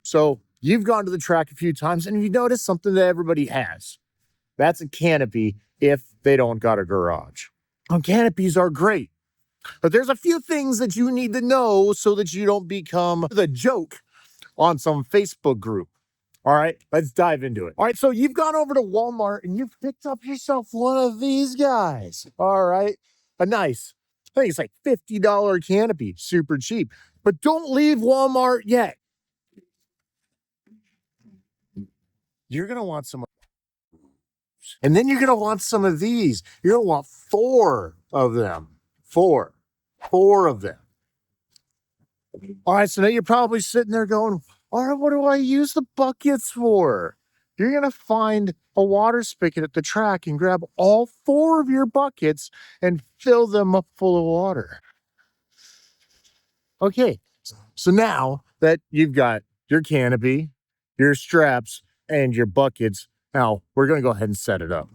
So you've gone to the track a few times and you notice something that everybody has. That's a canopy if they don't got a garage. And canopies are great, but there's a few things that you need to know so that you don't become the joke on some Facebook group. All right, let's dive into it. All right, so you've gone over to Walmart and you've picked up yourself one of these guys. All right, a nice, I think it's like $50 canopy, super cheap. But don't leave Walmart yet. You're going to want some, and then you're going to want some of these. You're going to want 4 of them. Four of them. All right, so now you're probably sitting there going, all right, what do I use the buckets for? You're going to find a water spigot at the track and grab all 4 of your buckets and fill them up full of water. Okay, so now that you've got your canopy, your straps, and your buckets, now we're going to go ahead and set it up.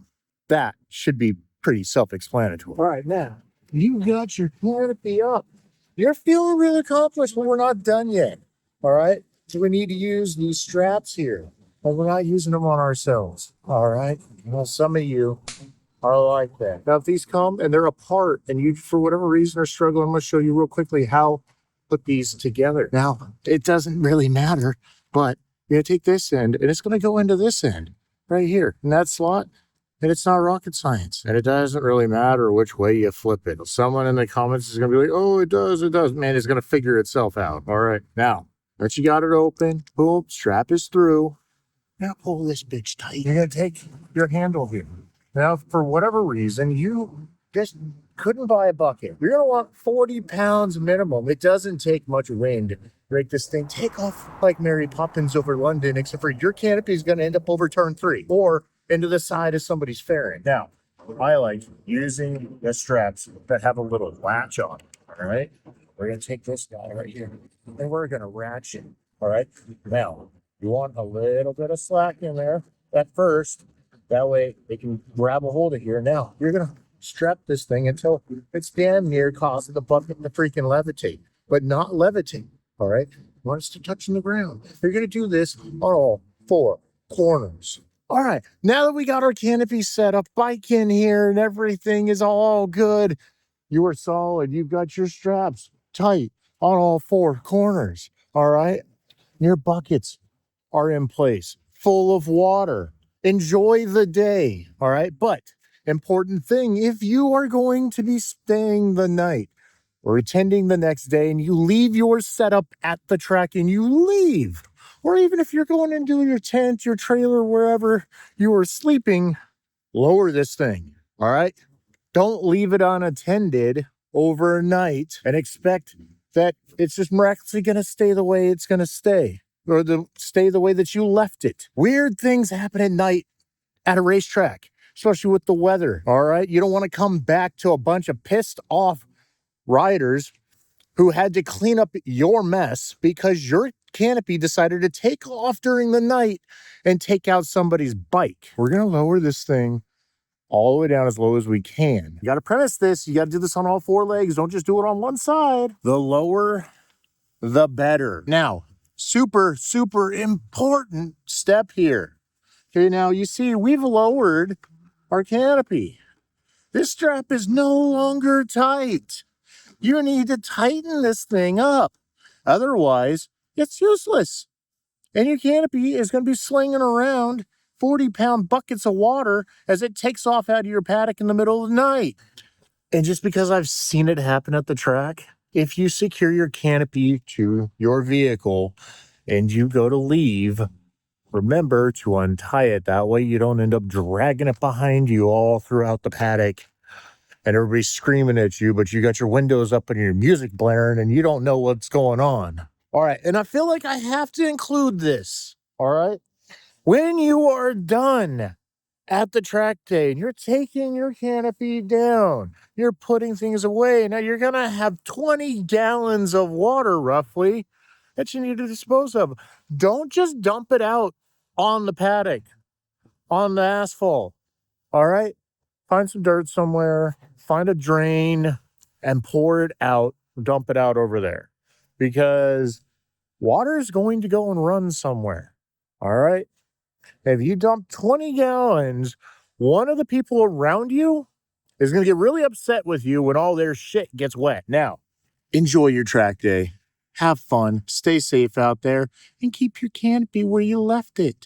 That should be pretty self-explanatory. All right, now you got your canopy up. You're feeling really accomplished, but we're not done yet. All right, so we need to use these straps here, but we're not using them on ourselves. All right, well, some of you are like that. Now, if these come and they're apart and you, for whatever reason, are struggling, I'm going to show you real quickly how to put these together. Now, it doesn't really matter, but you're going to take this end and it's going to go into this end right here in that slot. And it's not rocket science. And it doesn't really matter which way you flip it. Someone in the comments is going to be like, oh, it does. Man, it's going to figure itself out. All right. Now, once you got it open, boom, strap is through. Now pull this bitch tight. You're going to take your handle here. Now, for whatever reason, you just couldn't buy a bucket. You're going to want 40 pounds minimum. It doesn't take much wind to break this thing. Take off like Mary Poppins over London, except for your canopy is going to end up over turn 3 or into the side of somebody's fairing. Now, I like using the straps that have a little latch on. All right. We're going to take this guy right here and we're going to ratchet. All right. Now, you want a little bit of slack in there at first. That way they can grab a hold of here. Now, you're going to strap this thing until it's damn near causing the bucket to freaking levitate, but not levitate. All right. You want us to touch the ground. You're going to do this on all 4 corners. All right, now that we got our canopy set up, bike in here, and everything is all good, you are solid. You've got your straps tight on all 4 corners. All right, your buckets are in place, full of water. Enjoy the day. All right, but important thing, if you are going to be staying the night or attending the next day and you leave your setup at the track and you leave, or even if you're going into your tent, your trailer, wherever you are sleeping, lower this thing, all right? Don't leave it unattended overnight and expect that it's just miraculously going to stay the way it's going to stay, or stay the way that you left it. Weird things happen at night at a racetrack, especially with the weather, all right? You don't want to come back to a bunch of pissed off riders who had to clean up your mess because your canopy decided to take off during the night and take out somebody's bike. We're going to lower this thing all the way down as low as we can. You got to premise this. You got to do this on all 4 legs. Don't just do it on one side. The lower, the better. Now, super, super important step here. Okay, now you see we've lowered our canopy. This strap is no longer tight. You need to tighten this thing up. Otherwise, it's useless. And your canopy is going to be slinging around 40-pound buckets of water as it takes off out of your paddock in the middle of the night. And just because I've seen it happen at the track, if you secure your canopy to your vehicle and you go to leave, remember to untie it. That way you don't end up dragging it behind you all throughout the paddock and everybody's screaming at you, but you got your windows up and your music blaring and you don't know what's going on. All right, and I feel like I have to include this, all right? When you are done at the track day and you're taking your canopy down, you're putting things away, now you're gonna have 20 gallons of water roughly that you need to dispose of. Don't just dump it out on the paddock, on the asphalt, all right? Find some dirt somewhere, find a drain, and pour it out, dump it out over there. Because water is going to go and run somewhere. All right. If you dump 20 gallons, one of the people around you is going to get really upset with you when all their shit gets wet. Now, enjoy your track day. Have fun. Stay safe out there and keep your canopy where you left it.